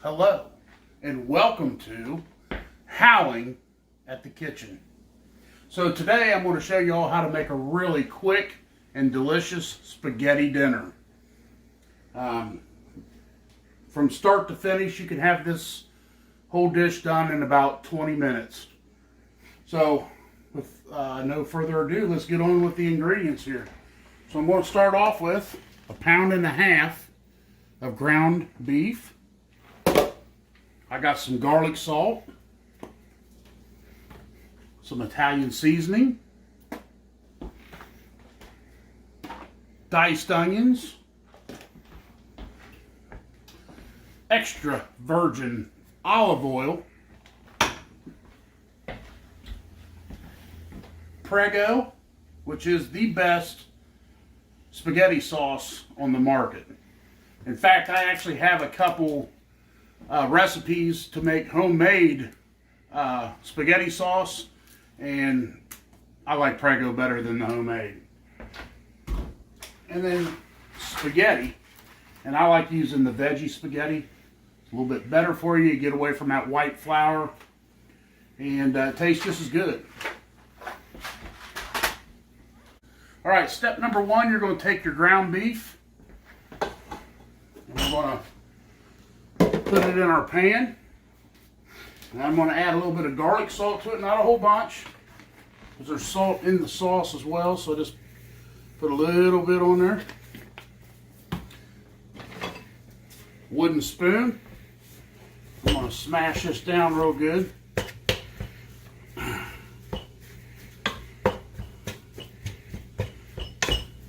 Hello, and welcome to Howling at the Kitchen. So today I'm going to show you all how to make a really quick and delicious spaghetti dinner. From start to finish, you can have this whole dish done in about 20 minutes. So with no further ado, let's get on with the ingredients here. So I'm going to start off with 1.5 pounds of ground beef. I got some garlic salt, some Italian seasoning, diced onions, extra virgin olive oil, PREGO, which is the best spaghetti sauce on the market. In fact, I actually have a couple recipes to make homemade spaghetti sauce, and I like PREGO better than the homemade. And then spaghetti, and I like using the veggie spaghetti. It's a little bit better for you. You get away from that white flour, and it tastes just as good. All right, step number one, you're going to take your ground beef, and we're going to put it in our pan. And I'm going to add a little bit of garlic salt to it, not a whole bunch, because there's salt in the sauce as well, so just put a little bit on there. Wooden spoon. I'm going to smash this down real good.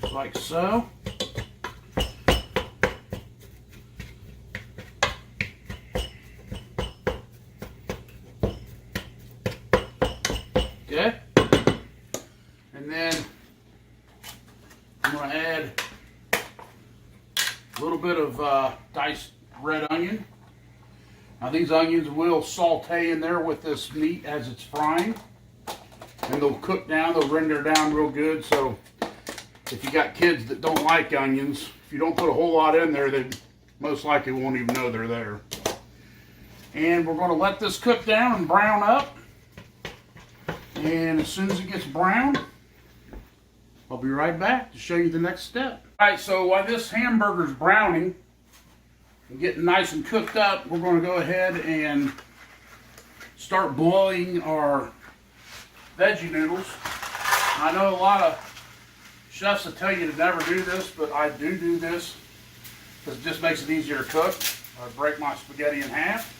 Just like so. Okay, and then I'm going to add a little bit of diced red onion. Now these onions will saute in there with this meat as it's frying, and they'll cook down, they'll render down real good. So if you got kids that don't like onions, if you don't put a whole lot in there, they most likely won't even know they're there. And we're going to let this cook down and brown up. And as soon as it gets brown, I'll be right back to show you the next step. All right, so while this hamburger's browning and getting nice and cooked up, we're going to go ahead and start boiling our veggie noodles. I know a lot of chefs will tell you to never do this, but I do this because it just makes it easier to cook. I break my spaghetti in half.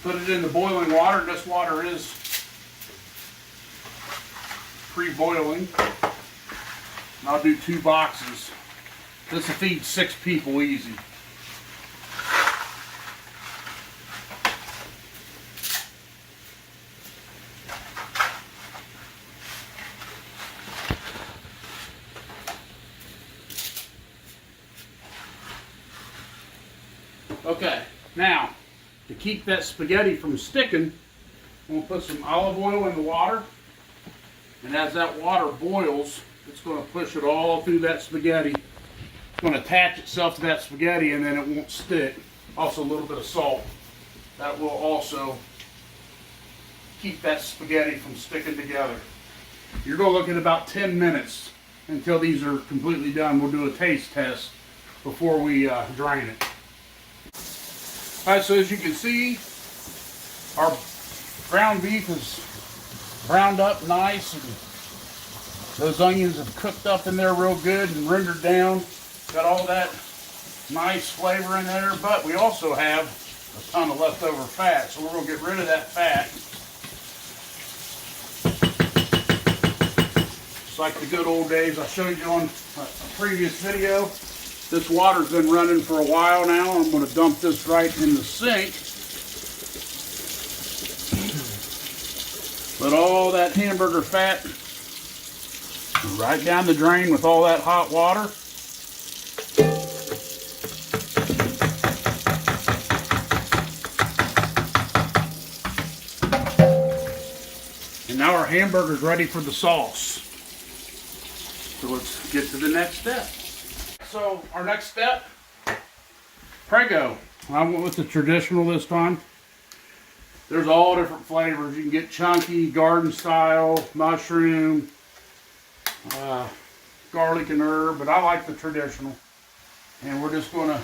Put it in the boiling water. This water is pre-boiling. And I'll do 2 boxes. This will feed 6 people easy. Okay, now, to keep that spaghetti from sticking, I'm going to put some olive oil in the water, and as that water boils, it's going to push it all through that spaghetti. It's going to attach itself to that spaghetti, and then it won't stick. Also a little bit of salt. That will also keep that spaghetti from sticking together. You're going to look at about 10 minutes until these are completely done. We'll do a taste test before we drain it. Alright, so as you can see, our ground beef is browned up nice, and those onions have cooked up in there real good and rendered down. Got all that nice flavor in there, but we also have a ton of leftover fat, so we're going to get rid of that fat. Just like the good old days I showed you on a previous video. This water's been running for a while now. I'm going to dump this right in the sink. Let all that hamburger fat right down the drain with all that hot water. And now our hamburger's ready for the sauce. So let's get to the next step. so our next step, PREGO. I went with the traditional this time. There's all different flavors. You can get chunky, garden style, mushroom, garlic and herb, but I like the traditional. And we're just going to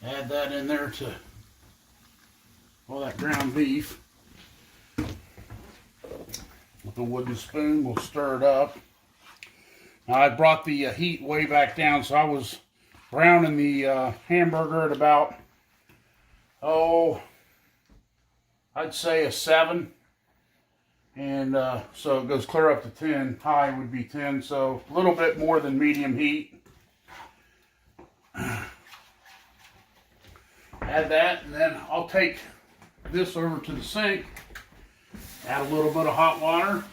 add that in there to all that ground beef. With a wooden spoon, we'll stir it up. Now, I brought the heat way back down, so I was browning the hamburger at about, I'd say a 7. And so it goes clear up to 10. High would be 10, so a little bit more than medium heat. Add that, and then I'll take this over to the sink. Add a little bit of hot water.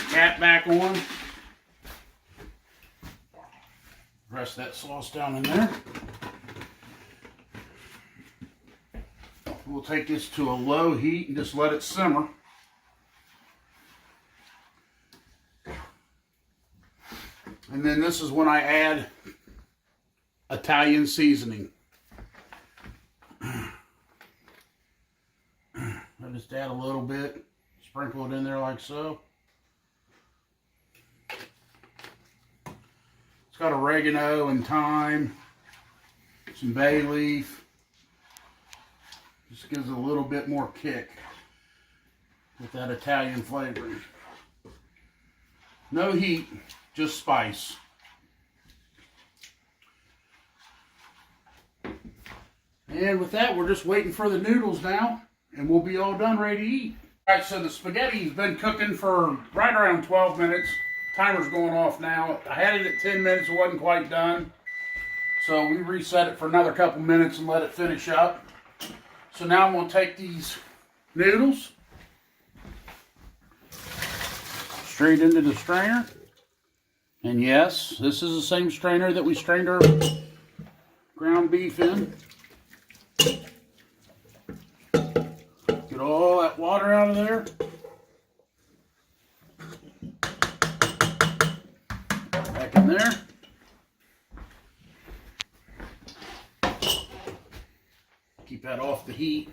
Cap back on. Rest that sauce down in there. We'll take this to a low heat and just let it simmer. And then this is when I add Italian seasoning. I just add a little bit, sprinkle it in there like so. It's got oregano and thyme, some bay leaf. Just gives it a little bit more kick with that Italian flavoring. No heat, just spice. And with that, we're just waiting for the noodles now, and we'll be all done, ready to eat. All right, so the spaghetti's been cooking for right around 12 minutes. Timer's going off now. I had it at 10 minutes, it wasn't quite done. So we reset it for another couple minutes and let it finish up. So now I'm going to take these noodles straight into the strainer. And yes, this is the same strainer that we strained our ground beef in. Get all that water out of there. Back in there. Keep that off the heat.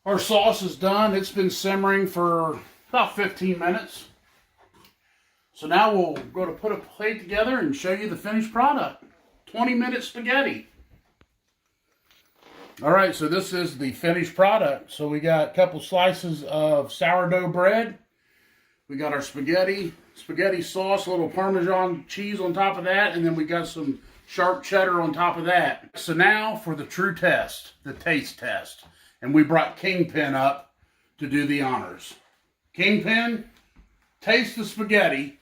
Our sauce is done. It's been simmering for about 15 minutes. So now we'll go to put a plate together and show you the finished product. 20-minute spaghetti. All right, so this is the finished product. So we got a couple slices of sourdough bread. We got our spaghetti sauce, a little Parmesan cheese on top of that, and then we got some sharp cheddar on top of that. So now for the true test, the taste test. And we brought Kingpin up to do the honors. Kingpin, taste the spaghetti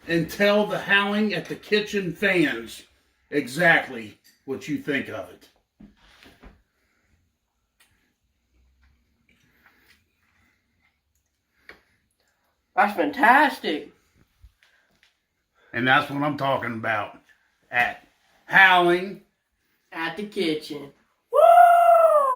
and tell the howling at the kitchen fans exactly what you think of it. That's fantastic. And that's what I'm talking about. At howling at the kitchen.